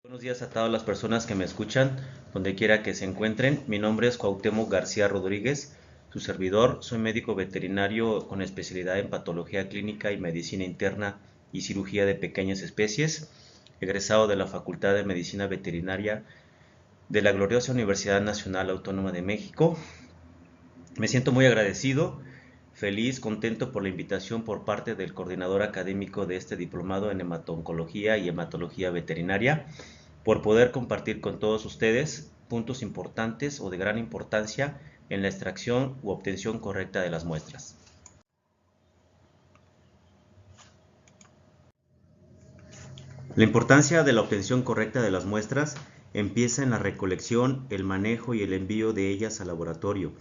Buenos días a todas las personas que me escuchan, donde quiera que se encuentren. Mi nombre es Cuauhtémoc García Rodríguez, su servidor. Soy médico veterinario con especialidad en patología clínica y medicina interna y cirugía de pequeñas especies, egresado de la Facultad de Medicina Veterinaria de la gloriosa Universidad Nacional Autónoma de México. Me siento muy agradecido, feliz, contento por la invitación por parte del coordinador académico de este diplomado en hemato-oncología y hematología veterinaria, por poder compartir con todos ustedes puntos importantes o de gran importancia en la extracción u obtención correcta de las muestras. La importancia de la obtención correcta de las muestras empieza en la recolección, el manejo y el envío de ellas al laboratorio.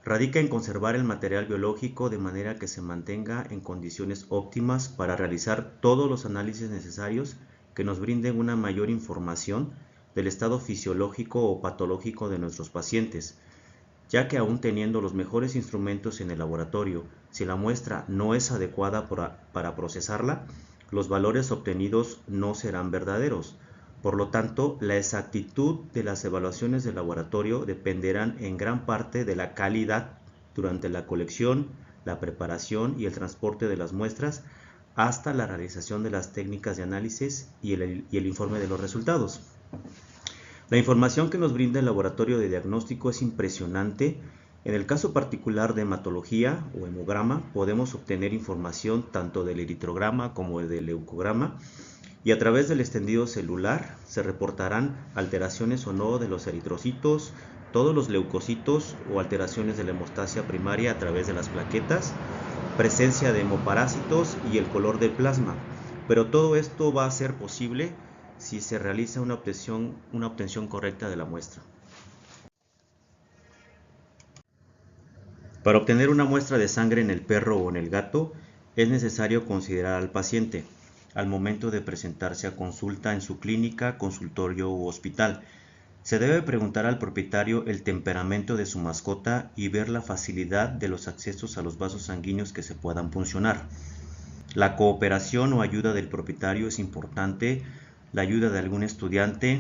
Radica en conservar el material biológico de manera que se mantenga en condiciones óptimas para realizar todos los análisis necesarios que nos brinden una mayor información del estado fisiológico o patológico de nuestros pacientes, ya que aún teniendo los mejores instrumentos en el laboratorio, si la muestra no es adecuada para procesarla, los valores obtenidos no serán verdaderos. Por lo tanto, la exactitud de las evaluaciones del laboratorio dependerán en gran parte de la calidad durante la colección, la preparación y el transporte de las muestras hasta la realización de las técnicas de análisis y el informe de los resultados. La información que nos brinda el laboratorio de diagnóstico es impresionante. En el caso particular de hematología o hemograma, podemos obtener información tanto del eritrograma como del leucograma, y a través del extendido celular se reportarán alteraciones o no de los eritrocitos, todos los leucocitos o alteraciones de la hemostasia primaria a través de las plaquetas, presencia de hemoparásitos y el color del plasma. Pero todo esto va a ser posible si se realiza una obtención correcta de la muestra. Para obtener una muestra de sangre en el perro o en el gato, es necesario considerar al paciente al momento de presentarse a consulta en su clínica, consultorio u hospital. Se debe preguntar al propietario el temperamento de su mascota y ver la facilidad de los accesos a los vasos sanguíneos que se puedan puncionar. La cooperación o ayuda del propietario es importante, la ayuda de algún estudiante,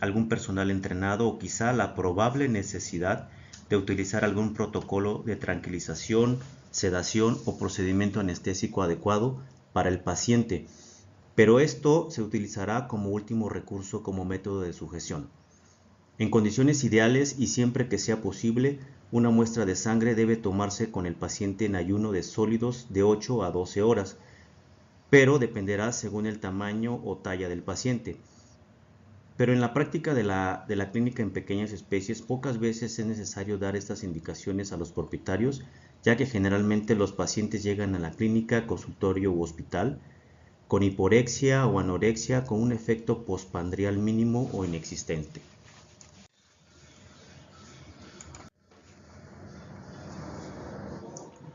algún personal entrenado o quizá la probable necesidad de utilizar algún protocolo de tranquilización, sedación o procedimiento anestésico adecuado para el paciente, pero esto se utilizará como último recurso como método de sujeción. En condiciones ideales y siempre que sea posible, una muestra de sangre debe tomarse con el paciente en ayuno de sólidos de 8 a 12 horas, pero dependerá según el tamaño o talla del paciente. Pero en la práctica de la clínica en pequeñas especies, pocas veces es necesario dar estas indicaciones a los propietarios, ya que generalmente los pacientes llegan a la clínica, consultorio u hospital con hiporexia o anorexia con un efecto postprandial mínimo o inexistente.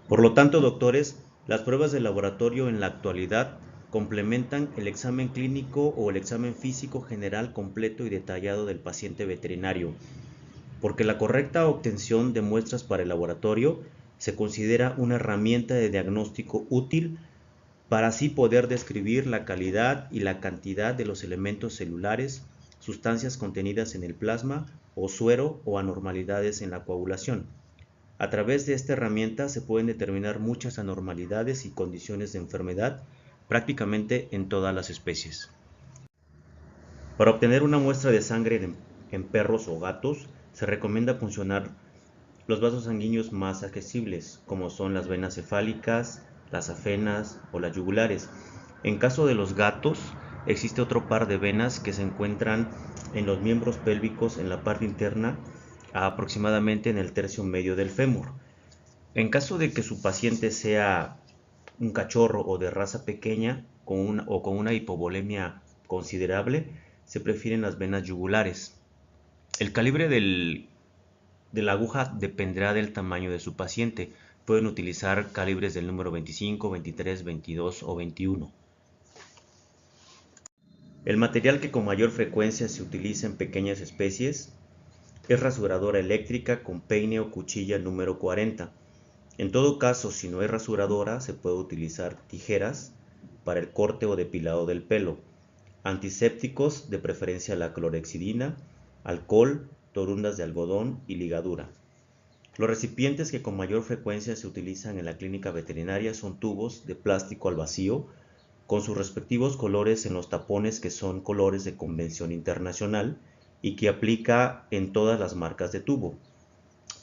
Por lo tanto, doctores, las pruebas de laboratorio en la actualidad complementan el examen clínico o el examen físico general completo y detallado del paciente veterinario, porque la correcta obtención de muestras para el laboratorio se considera una herramienta de diagnóstico útil para así poder describir la calidad y la cantidad de los elementos celulares, sustancias contenidas en el plasma o suero o anormalidades en la coagulación. A través de esta herramienta se pueden determinar muchas anormalidades y condiciones de enfermedad prácticamente en todas las especies. Para obtener una muestra de sangre en perros o gatos, se recomienda puncionar los vasos sanguíneos más accesibles, como son las venas cefálicas, las afenas o las yugulares. En caso de los gatos, existe otro par de venas que se encuentran en los miembros pélvicos en la parte interna, aproximadamente en el tercio medio del fémur. En caso de que su paciente sea un cachorro o de raza pequeña o con una hipovolemia considerable, se prefieren las venas yugulares. El calibre de la aguja dependerá del tamaño de su paciente. Pueden utilizar calibres del número 25, 23, 22 o 21. El material que con mayor frecuencia se utiliza en pequeñas especies es rasuradora eléctrica con peine o cuchilla número 40. En todo caso, si no hay rasuradora, se puede utilizar tijeras para el corte o depilado del pelo. antisépticos, de preferencia la clorhexidina, alcohol, torundas de algodón y ligadura. Los recipientes que con mayor frecuencia se utilizan en la clínica veterinaria son tubos de plástico al vacío, con sus respectivos colores en los tapones, que son colores de convención internacional y que aplica en todas las marcas de tubo.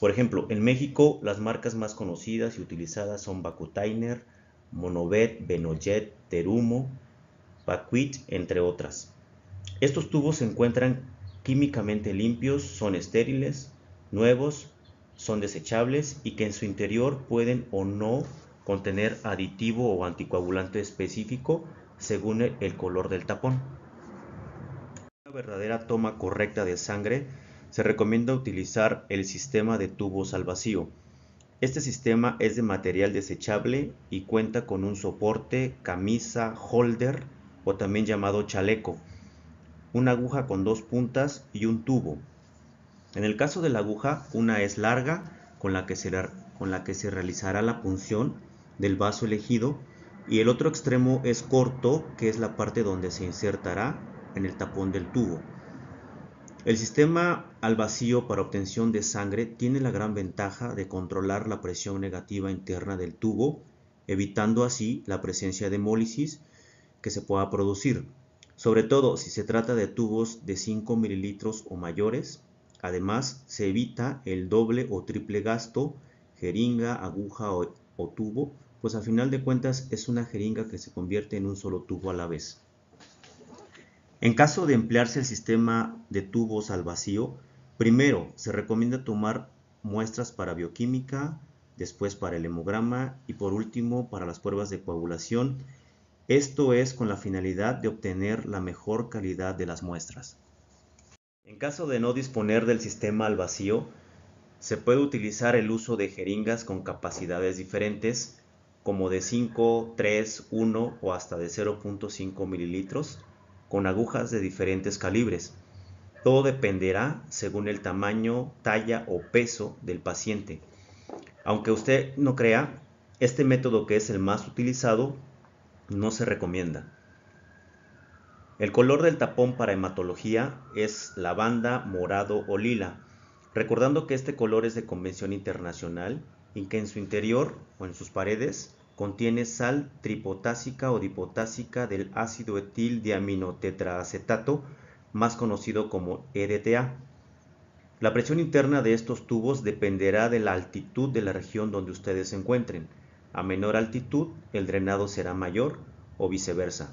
Por ejemplo, en México las marcas más conocidas y utilizadas son Vacutainer, Monovet, Benojet, Terumo, Vacuit, entre otras. Estos tubos se encuentran químicamente limpios, son estériles, nuevos, son desechables y que en su interior pueden o no contener aditivo o anticoagulante específico según el color del tapón. Para una verdadera toma correcta de sangre se recomienda utilizar el sistema de tubos al vacío. Este sistema es de material desechable y cuenta con un soporte, camisa, holder o también llamado chaleco, una aguja con dos puntas y un tubo. En el caso de la aguja, una es larga con la que se realizará la punción del vaso elegido y el otro extremo es corto, que es la parte donde se insertará en el tapón del tubo. El sistema al vacío para obtención de sangre tiene la gran ventaja de controlar la presión negativa interna del tubo, evitando así la presencia de hemólisis que se pueda producir, sobre todo si se trata de tubos de 5 mililitros o mayores. Además, se evita el doble o triple gasto, jeringa, aguja o tubo, pues a final de cuentas es una jeringa que se convierte en un solo tubo a la vez. En caso de emplearse el sistema de tubos al vacío, primero se recomienda tomar muestras para bioquímica, después para el hemograma y por último para las pruebas de coagulación. Esto es con la finalidad de obtener la mejor calidad de las muestras. En caso de no disponer del sistema al vacío, se puede utilizar el uso de jeringas con capacidades diferentes, como de 5, 3, 1 o hasta de 0.5 mililitros, con agujas de diferentes calibres. Todo dependerá según el tamaño, talla o peso del paciente. Aunque usted no crea, este método, que es el más utilizado, no se recomienda. El color del tapón para hematología es lavanda, morado o lila, recordando que este color es de convención internacional y que en su interior o en sus paredes contiene sal tripotásica o dipotásica del ácido etil diaminotetraacetato, más conocido como EDTA. La presión interna de estos tubos dependerá de la altitud de la región donde ustedes se encuentren. A menor altitud, el drenado será mayor o viceversa.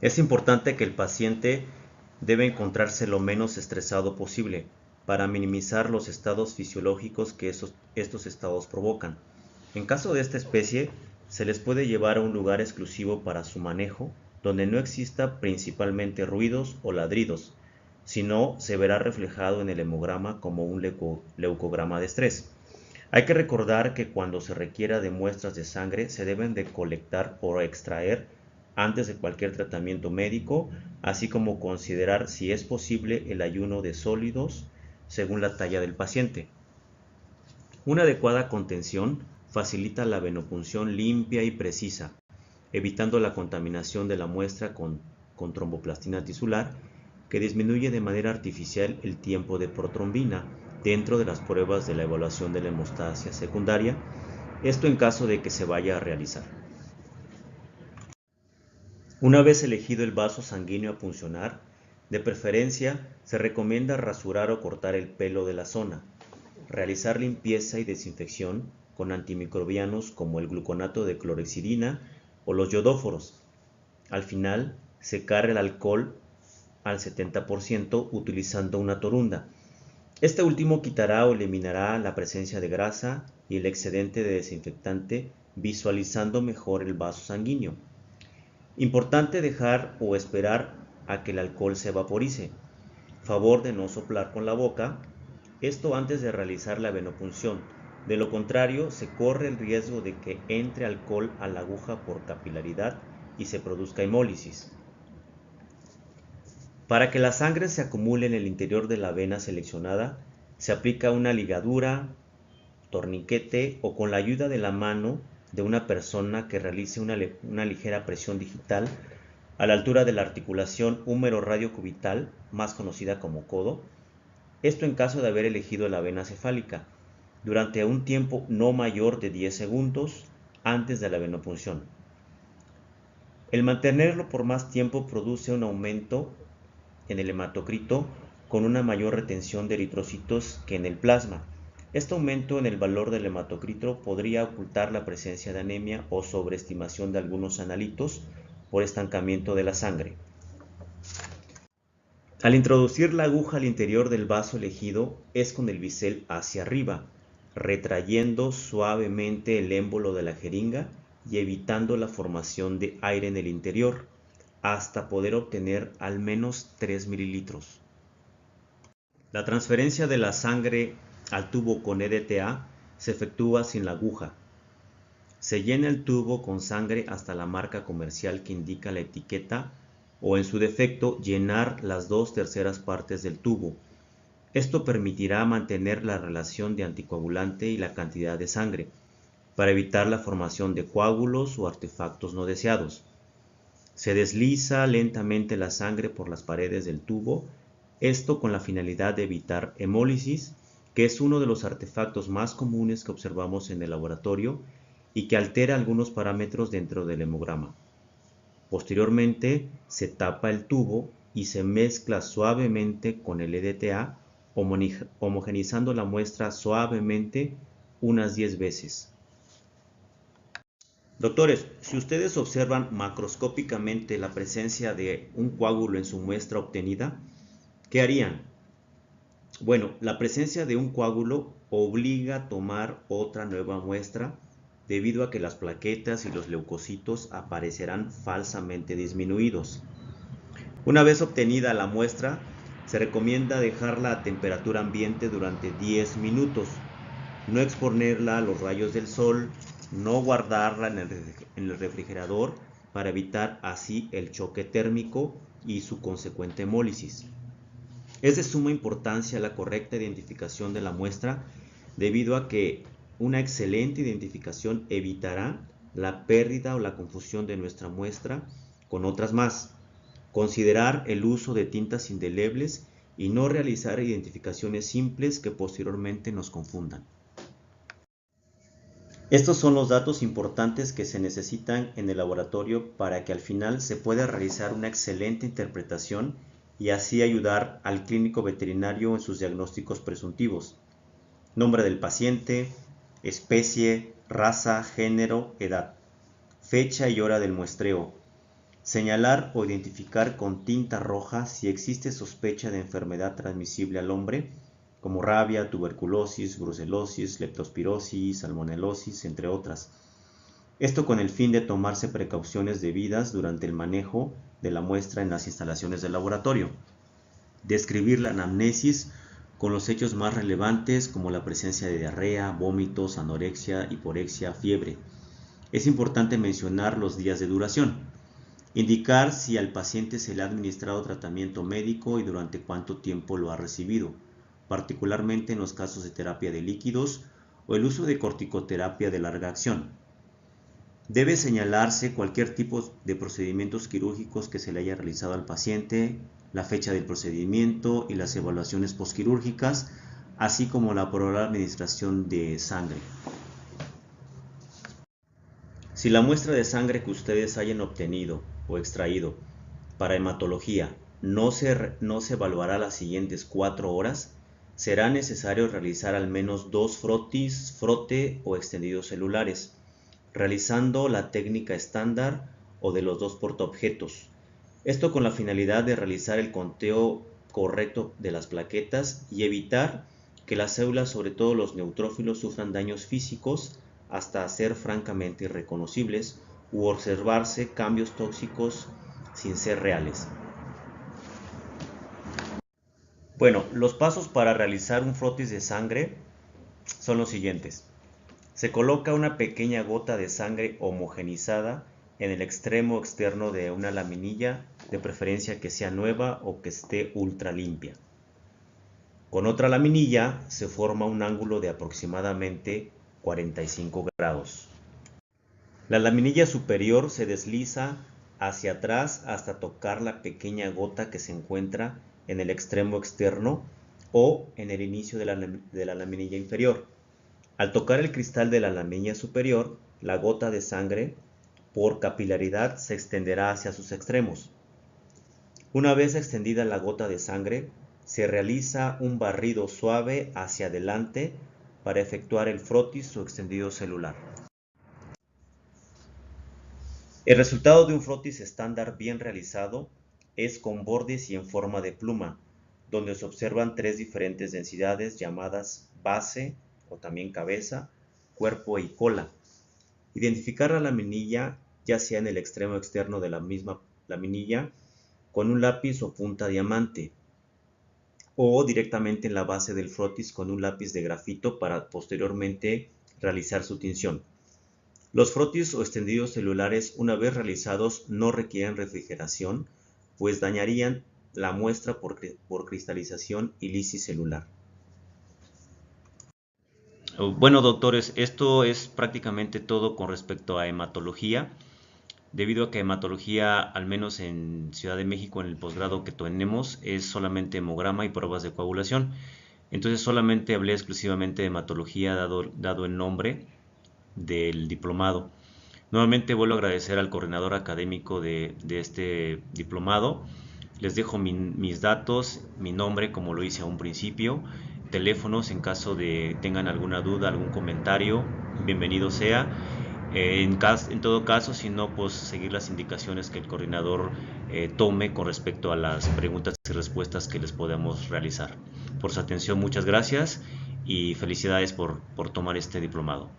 Es importante que el paciente debe encontrarse lo menos estresado posible para minimizar los estados fisiológicos que estos estados provocan. En caso de esta especie, se les puede llevar a un lugar exclusivo para su manejo, donde no exista principalmente ruidos o ladridos, sino se verá reflejado en el hemograma como un leucograma de estrés. Hay que recordar que cuando se requiera de muestras de sangre se deben de colectar o extraer antes de cualquier tratamiento médico, así como considerar si es posible el ayuno de sólidos según la talla del paciente. Una adecuada contención facilita la venopunción limpia y precisa, evitando la contaminación de la muestra con tromboplastina tisular, que disminuye de manera artificial el tiempo de protrombina dentro de las pruebas de la evaluación de la hemostasia secundaria, esto en caso de que se vaya a realizar. Una vez elegido el vaso sanguíneo a puncionar, de preferencia se recomienda rasurar o cortar el pelo de la zona, realizar limpieza y desinfección con antimicrobianos como el gluconato de clorhexidina o los yodóforos. Al final, secar el alcohol al 70% utilizando una torunda. Este último quitará o eliminará la presencia de grasa y el excedente de desinfectante, visualizando mejor el vaso sanguíneo. Importante dejar o esperar a que el alcohol se vaporice. Favor de no soplar con la boca, esto antes de realizar la venopunción. De lo contrario, se corre el riesgo de que entre alcohol a la aguja por capilaridad y se produzca hemólisis. Para que la sangre se acumule en el interior de la vena seleccionada, se aplica una ligadura, torniquete o con la ayuda de la mano de una persona que realice una ligera presión digital a la altura de la articulación húmero-radiocubital, más conocida como codo, esto en caso de haber elegido la vena cefálica, durante un tiempo no mayor de 10 segundos antes de la venopunción. El mantenerlo por más tiempo produce un aumento en el hematocrito con una mayor retención de eritrocitos que en el plasma. Este aumento en el valor del hematocrito podría ocultar la presencia de anemia o sobreestimación de algunos analitos por estancamiento de la sangre. Al introducir la aguja al interior del vaso elegido es con el bisel hacia arriba, retrayendo suavemente el émbolo de la jeringa y evitando la formación de aire en el interior, hasta poder obtener al menos 3 mililitros. La transferencia de la sangre al tubo con EDTA se efectúa sin la aguja. Se llena el tubo con sangre hasta la marca comercial que indica la etiqueta o, en su defecto, llenar las 2/3 partes del tubo. Esto permitirá mantener la relación de anticoagulante y la cantidad de sangre, para evitar la formación de coágulos o artefactos no deseados. Se desliza lentamente la sangre por las paredes del tubo, esto con la finalidad de evitar hemólisis, que es uno de los artefactos más comunes que observamos en el laboratorio y que altera algunos parámetros dentro del hemograma. Posteriormente se tapa el tubo y se mezcla suavemente con el EDTA, homogeneizando la muestra suavemente unas 10 veces. Doctores, si ustedes observan macroscópicamente la presencia de un coágulo en su muestra obtenida, ¿qué harían? Bueno, la presencia de un coágulo obliga a tomar otra nueva muestra debido a que las plaquetas y los leucocitos aparecerán falsamente disminuidos. Una vez obtenida la muestra, se recomienda dejarla a temperatura ambiente durante 10 minutos, no exponerla a los rayos del sol, no guardarla en el refrigerador para evitar así el choque térmico y su consecuente hemólisis. Es de suma importancia la correcta identificación de la muestra debido a que una excelente identificación evitará la pérdida o la confusión de nuestra muestra con otras más. Considerar el uso de tintas indelebles y no realizar identificaciones simples que posteriormente nos confundan. Estos son los datos importantes que se necesitan en el laboratorio para que al final se pueda realizar una excelente interpretación y así ayudar al clínico veterinario en sus diagnósticos presuntivos. Nombre del paciente, especie, raza, género, edad, fecha y hora del muestreo. Señalar o identificar con tinta roja si existe sospecha de enfermedad transmisible al hombre, como rabia, tuberculosis, brucelosis, leptospirosis, salmonelosis, entre otras. Esto con el fin de tomarse precauciones debidas durante el manejo de la muestra en las instalaciones del laboratorio. Describir la anamnesis con los hechos más relevantes como la presencia de diarrea, vómitos, anorexia, hiporexia, fiebre. Es importante mencionar los días de duración. Indicar si al paciente se le ha administrado tratamiento médico y durante cuánto tiempo lo ha recibido, particularmente en los casos de terapia de líquidos o el uso de corticoterapia de larga acción. Debe señalarse cualquier tipo de procedimientos quirúrgicos que se le haya realizado al paciente, la fecha del procedimiento y las evaluaciones postquirúrgicas, así como la probable administración de sangre. Si la muestra de sangre que ustedes hayan obtenido o extraído para hematología no se evaluará las siguientes 4 horas, será necesario realizar al menos 2 frote o extendidos celulares, realizando la técnica estándar o de los 2 portaobjetos. Esto con la finalidad de realizar el conteo correcto de las plaquetas y evitar que las células, sobre todo los neutrófilos, sufran daños físicos hasta ser francamente irreconocibles u observarse cambios tóxicos sin ser reales. Bueno, los pasos para realizar un frotis de sangre son los siguientes. Se coloca una pequeña gota de sangre homogenizada en el extremo externo de una laminilla, de preferencia que sea nueva o que esté ultra limpia. Con otra laminilla se forma un ángulo de aproximadamente 45 grados. La laminilla superior se desliza hacia atrás hasta tocar la pequeña gota que se encuentra en el extremo externo o en el inicio de la laminilla inferior. Al tocar el cristal de la laminilla superior, la gota de sangre, por capilaridad, se extenderá hacia sus extremos. Una vez extendida la gota de sangre, se realiza un barrido suave hacia adelante para efectuar el frotis o extendido celular. El resultado de un frotis estándar bien realizado es con bordes y en forma de pluma, donde se observan tres diferentes densidades llamadas base o también cabeza, cuerpo y cola. Identificar la laminilla, ya sea en el extremo externo de la misma laminilla, con un lápiz o punta diamante, o directamente en la base del frotis con un lápiz de grafito para posteriormente realizar su tinción. Los frotis o extendidos celulares, una vez realizados, no requieren refrigeración, pues dañarían la muestra por cristalización y lisis celular. Bueno, doctores, esto es prácticamente todo con respecto a hematología, debido a que hematología, al menos en Ciudad de México, en el posgrado que tenemos, es solamente hemograma y pruebas de coagulación. Entonces solamente hablé exclusivamente de hematología dado el nombre del diplomado. Nuevamente vuelvo a agradecer al coordinador académico de este diplomado. Les dejo mis datos, mi nombre como lo hice a un principio, teléfonos en caso de tengan alguna duda, algún comentario, bienvenido sea. En todo caso, si no, pues seguir las indicaciones que el coordinador tome con respecto a las preguntas y respuestas que les podemos realizar. Por su atención, muchas gracias y felicidades por tomar este diplomado.